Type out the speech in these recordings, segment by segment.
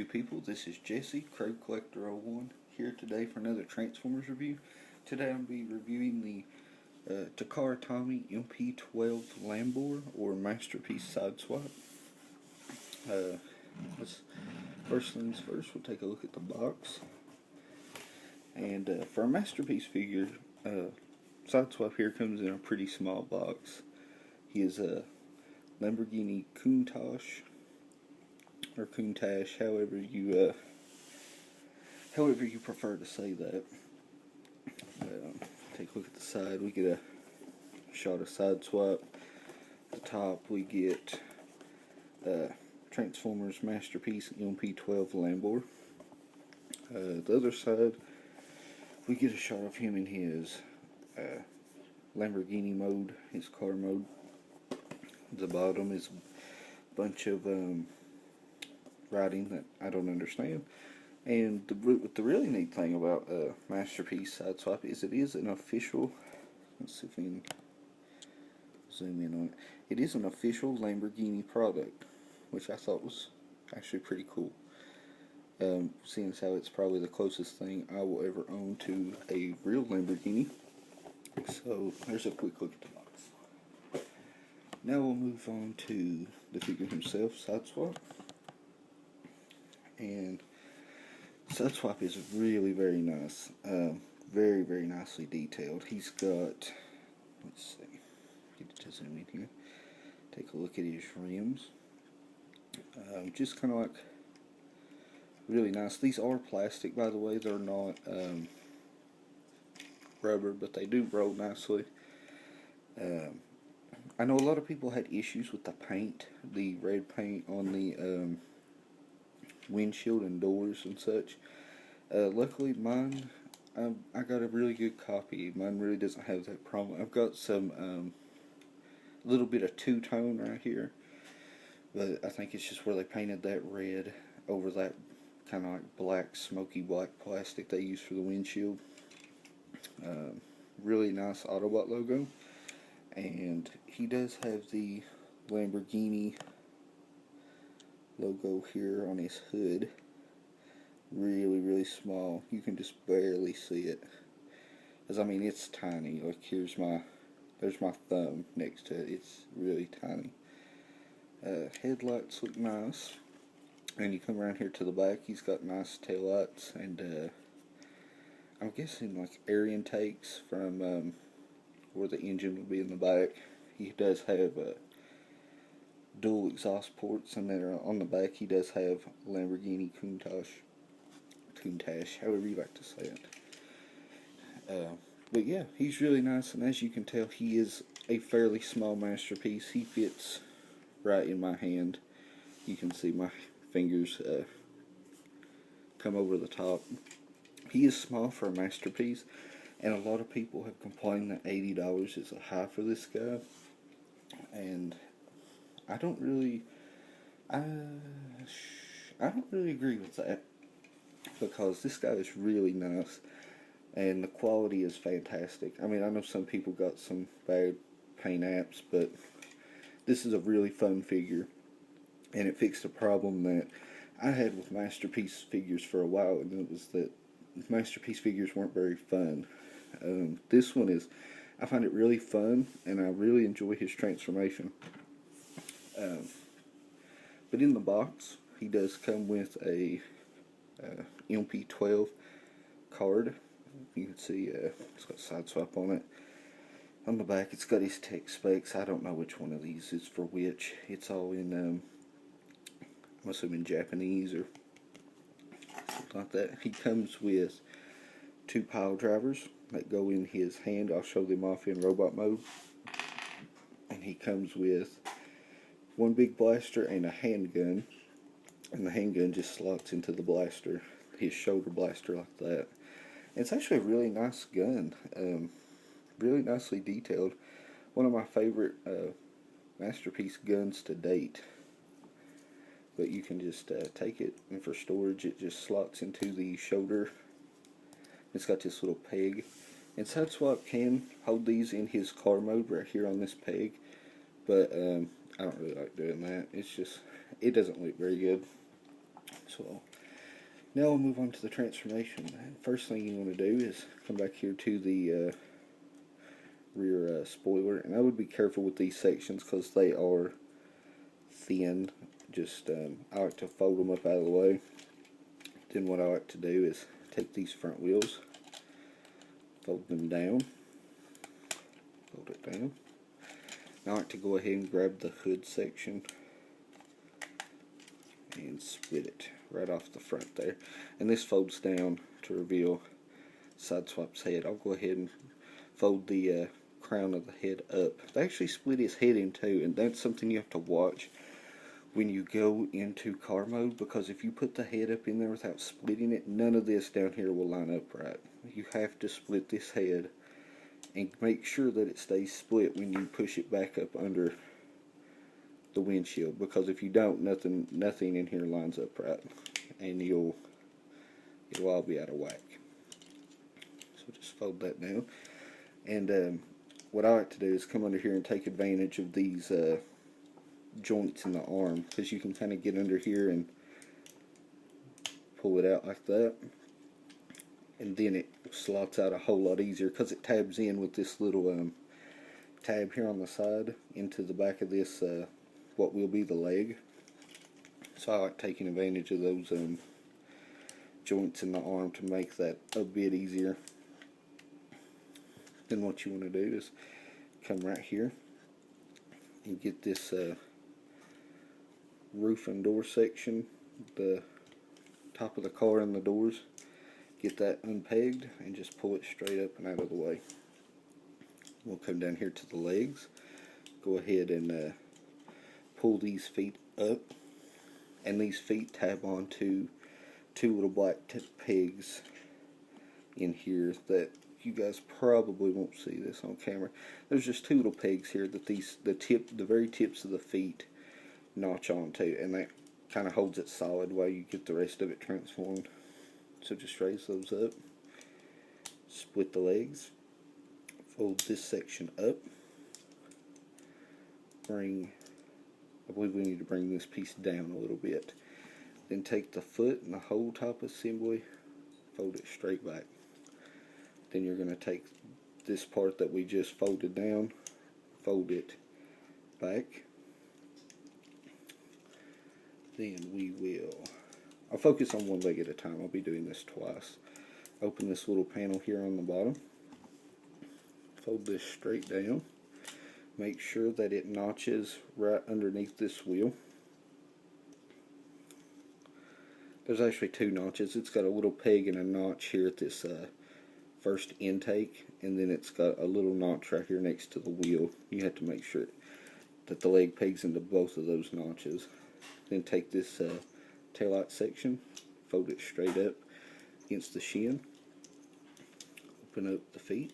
two people. This is Jesse, Crowd Collector 01, here today for another Transformers review. Today I'm going to be reviewing the Takara MP12 Lambor, or Masterpiece Sideswipe. First things first, we'll take a look at the box. And for a Masterpiece figure, Sideswipe here comes in a pretty small box. He is a Lamborghini Countach, or Countach, however you prefer to say that. Take a look at the side. We get a shot of Sideswipe. At the top we get Transformers Masterpiece MP12 Lambor. The other side we get a shot of him in his Lamborghini mode, his car mode. The bottom is a bunch of writing that I don't understand. And the really neat thing about Masterpiece Sideswipe is it is an official, let's see if we can zoom in on it. It is an official Lamborghini product, which I thought was actually pretty cool. Seeing as how it's probably the closest thing I will ever own to a real Lamborghini. So there's a quick look at the box. Now we'll move on to the figure himself, Sideswipe. And Sideswipe is really very nice. Very, very nicely detailed. He's got, let's see, get it to zoom in here. Take a look at his rims. Just kind of like really nice. These are plastic, by the way. They're not rubber, but they do roll nicely. I know a lot of people had issues with the paint, the red paint on the windshield and doors and such. Luckily mine, I got a really good copy. Mine really doesn't have that problem. I've got some little bit of two-tone right here, but I think it's just where they painted that red over that kind of like black, smoky black plastic they use for the windshield. Really nice Autobot logo, and he does have the Lamborghini logo here on his hood. Really, really small. You can just barely see it, because I mean it's tiny. Like there's my thumb next to it. It's really tiny. Headlights look nice, and you come around here to the back. He's got nice taillights, and I'm guessing like air intakes from where the engine would be in the back. He does have dual exhaust ports, and then on the back he does have Lamborghini Countach, however you like to say it. But yeah, he's really nice, and as you can tell, he is a fairly small masterpiece. He fits right in my hand. You can see my fingers come over the top. He is small for a masterpiece, and a lot of people have complained that $80 is a high for this guy, and I don't really agree with that, because this guy is really nice, and the quality is fantastic. I mean, I know some people got some bad paint apps, but this is a really fun figure, and it fixed a problem that I had with Masterpiece figures for a while, and it was that Masterpiece figures weren't very fun. This one is, I find it really fun, and I really enjoy his transformation. But in the box, he does come with a MP12 card. You can see it's got Sideswipe on it. On the back, it's got his tech specs. I don't know which one of these is for which. It's all in, I'm assuming Japanese or something like that. He comes with 2 pile drivers that go in his hand. I'll show them off in robot mode. And he comes with 1 big blaster and a handgun, and the handgun just slots into the blaster, his shoulder blaster, like that. And it's actually a really nice gun, really nicely detailed. One of my favorite Masterpiece guns to date. But you can just take it, and for storage it just slots into the shoulder. It's got this little peg, and Sideswipe can hold these in his car mode right here on this peg, but I don't really like doing that. It's just, it doesn't look very good. So Now we'll move on to the transformation. First thing you want to do is come back here to the rear spoiler, and I would be careful with these sections because they are thin. Just I like to fold them up out of the way. Then what I like to do is take these front wheels, fold them down, fold it down. Now I like to go ahead and grab the hood section and split it right off the front there. And this folds down to reveal Sideswipe's head. I'll go ahead and fold the crown of the head up. They actually split his head in two, and that's something you have to watch when you go into car mode, because if you put the head up in there without splitting it, none of this down here will line up right. You have to split this head and make sure that it stays split when you push it back up under the windshield, because if you don't, nothing in here lines up right, and it'll all be out of whack. So just fold that down, and what I like to do is come under here and take advantage of these joints in the arm, because you can kind of get under here and pull it out like that, and then it slots out a whole lot easier because it tabs in with this little tab here on the side into the back of this what will be the leg. So I like taking advantage of those joints in the arm to make that a bit easier. Then what you want to do is come right here and get this roof and door section, the top of the car and the doors, get that unpegged and just pull it straight up and out of the way. We'll come down here to the legs, go ahead and pull these feet up, and these feet tab onto two little black pegs in here that you guys probably won't see this on camera. There's just two little pegs here that the very tips of the feet notch onto, and that kind of holds it solid while you get the rest of it transformed. So just raise those up, split the legs, fold this section up, I believe we need to bring this piece down a little bit, then take the foot and the whole top assembly, fold it straight back. Then you're going to take this part that we just folded down, fold it back. Then I'll focus on one leg at a time. I'll be doing this twice. Open this little panel here on the bottom, fold this straight down, make sure that it notches right underneath this wheel. There's actually two notches. It's got a little peg and a notch here at this first intake, and then it's got a little notch right here next to the wheel. You have to make sure that the leg pegs into both of those notches. Then take this taillight section, fold it straight up against the shin, open up the feet,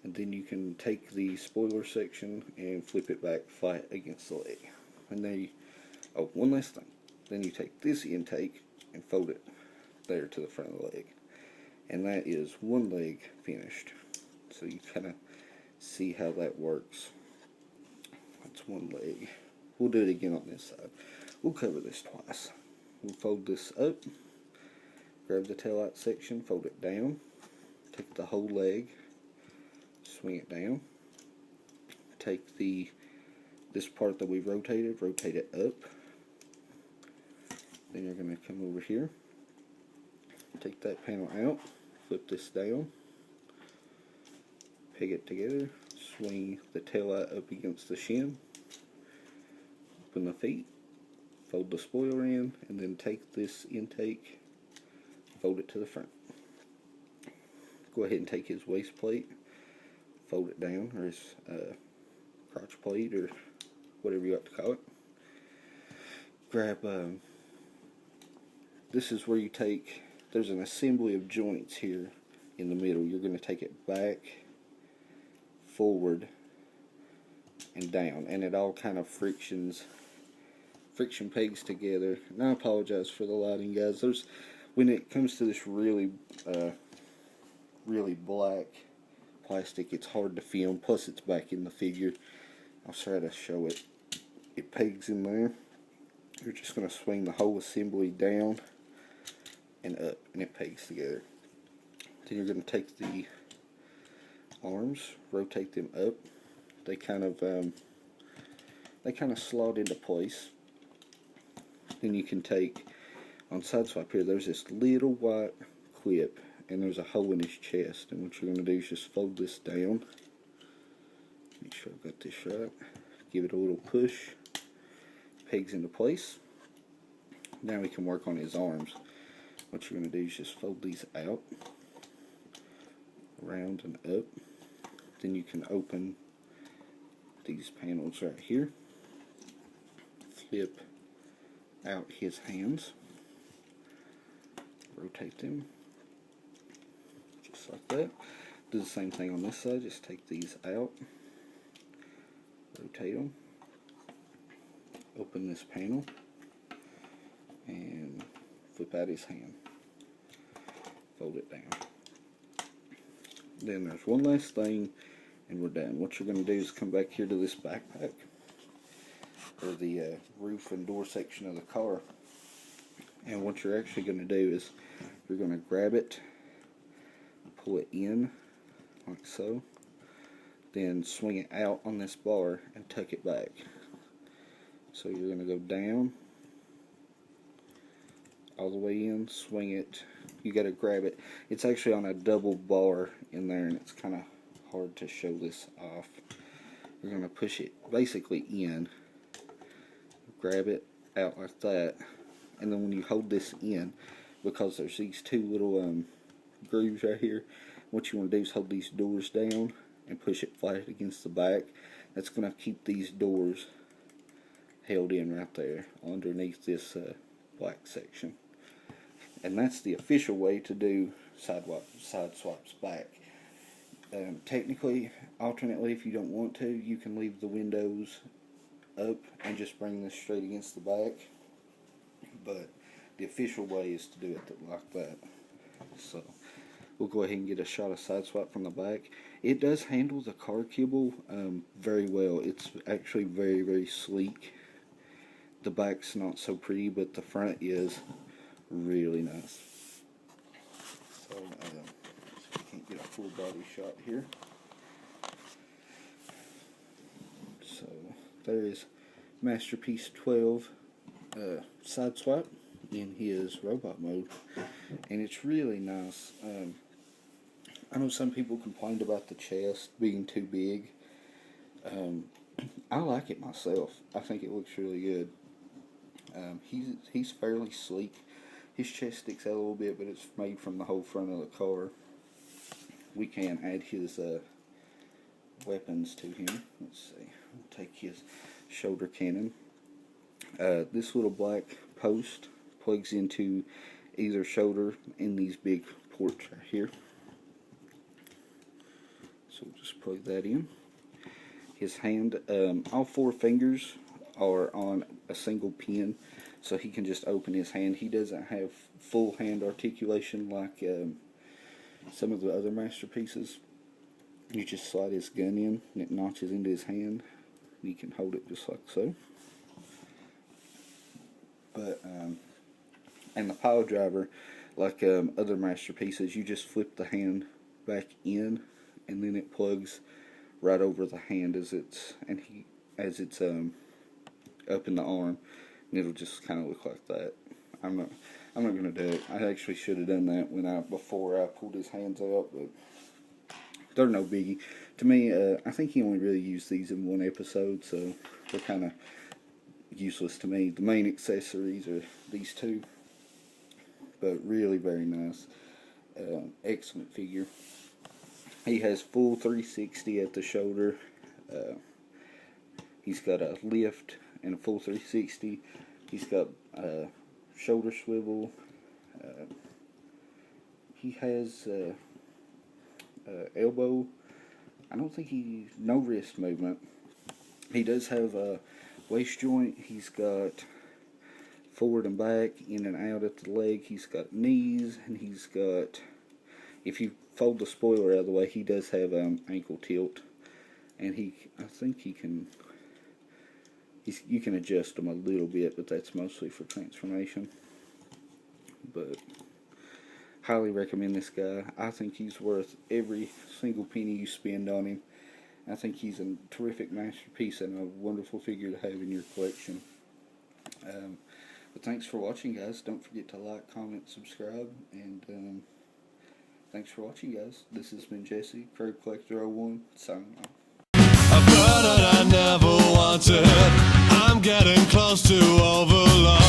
and then you can take the spoiler section and flip it back flat against the leg. And then one last thing, then you take this intake and fold it there to the front of the leg, and that is one leg finished. So you kind of see how that works. That's one leg. We'll do it again on this side. We'll cover this twice. We'll fold this up, grab the taillight section, fold it down, take the whole leg, swing it down, take this part that we've rotated, rotate it up. Then you're going to come over here, take that panel out, flip this down, peg it together, swing the taillight up against the shin, open the feet, fold the spoiler in, and then take this intake, fold it to the front. Go ahead and take his waist plate, fold it down, or his crotch plate, or whatever you like to call it. Grab, this is where you take, there's an assembly of joints here in the middle. You're going to take it back, forward, and down, and it all kind of friction pegs together. And I apologize for the lighting, guys. When it comes to this really black plastic, it's hard to film, plus it's back in the figure. I'll try to show it. It pegs in there. You're just going to swing the whole assembly down and up, and it pegs together. Then you're going to take the arms, rotate them up. They kind of slot into place. Then you can take, on Sideswipe here, there's this little white clip, and there's a hole in his chest. And what you're going to do is just fold this down. Make sure I've got this right. Give it a little push. Pegs into place. Now we can work on his arms. What you're going to do is just fold these out, around and up. Then you can open these panels right here. Flip out his hands. Rotate them. Just like that. Do the same thing on this side. Just take these out. Rotate them. Open this panel. And flip out his hand. Fold it down. Then there's one last thing, and we're done. What you're going to do is come back here to this backpack, or the roof and door section of the car. And what you're actually going to do is you're going to grab it, pull it in, like so. Then swing it out on this bar and tuck it back. So you're going to go down, all the way in, swing it. You got to grab it. It's actually on a double bar in there, and it's kind of hard to show this off. You're going to push it basically in, grab it out like that, and then when you hold this in, because there's these two little grooves right here, what you want to do is hold these doors down and push it flat against the back. That's going to keep these doors held in right there underneath this black section. And that's the official way to do Sideswipe's back. Technically, alternately, if you don't want to, you can leave the windows up and just bring this straight against the back. But the official way is to do it like that. So we'll go ahead and get a shot of Sideswipe from the back. It does handle the car kibble very well. It's actually very, very sleek. The back's not so pretty, but the front is really nice. So, I can't get a full body shot here. So, there is Masterpiece 12 Sideswipe in his robot mode, and it's really nice. I know some people complained about the chest being too big. I like it myself. I think it looks really good. He's fairly sleek. His chest sticks out a little bit, but it's made from the whole front of the car. We can add his weapons to him. Let's see. We'll take his shoulder cannon. This little black post plugs into either shoulder in these big ports right here. So we'll just plug that in. His hand, all four fingers are on a single pin, so he can just open his hand. He doesn't have full hand articulation like some of the other masterpieces. You just slide his gun in and it notches into his hand. You can hold it just like so. But and the pile driver, like other masterpieces, you just flip the hand back in, and then it plugs right over the hand as it's up in the arm, and it'll just kind of look like that. I'm not gonna do it. I actually should have done that before I pulled his hands out, but they're no biggie to me. I think he only really used these in one episode, so they're kind of useless to me. The main accessories are these two, but really very nice. Excellent figure. He has full 360 at the shoulder. He's got a lift and a full 360. He's got shoulder swivel. He has elbow. I don't think no wrist movement. He does have a waist joint. He's got forward and back, in and out at the leg. He's got knees, and he's got, if you fold the spoiler out of the way, he does have ankle tilt, and I think you can adjust them a little bit, but that's mostly for transformation. But highly recommend this guy. I think he's worth every single penny you spend on him. I think he's a terrific masterpiece and a wonderful figure to have in your collection. But thanks for watching, guys. Don't forget to like, comment, subscribe, and thanks for watching, guys. This has been Jesse, Crab Collector 01, signing off. A burden I never wanted, I'm getting close to overload.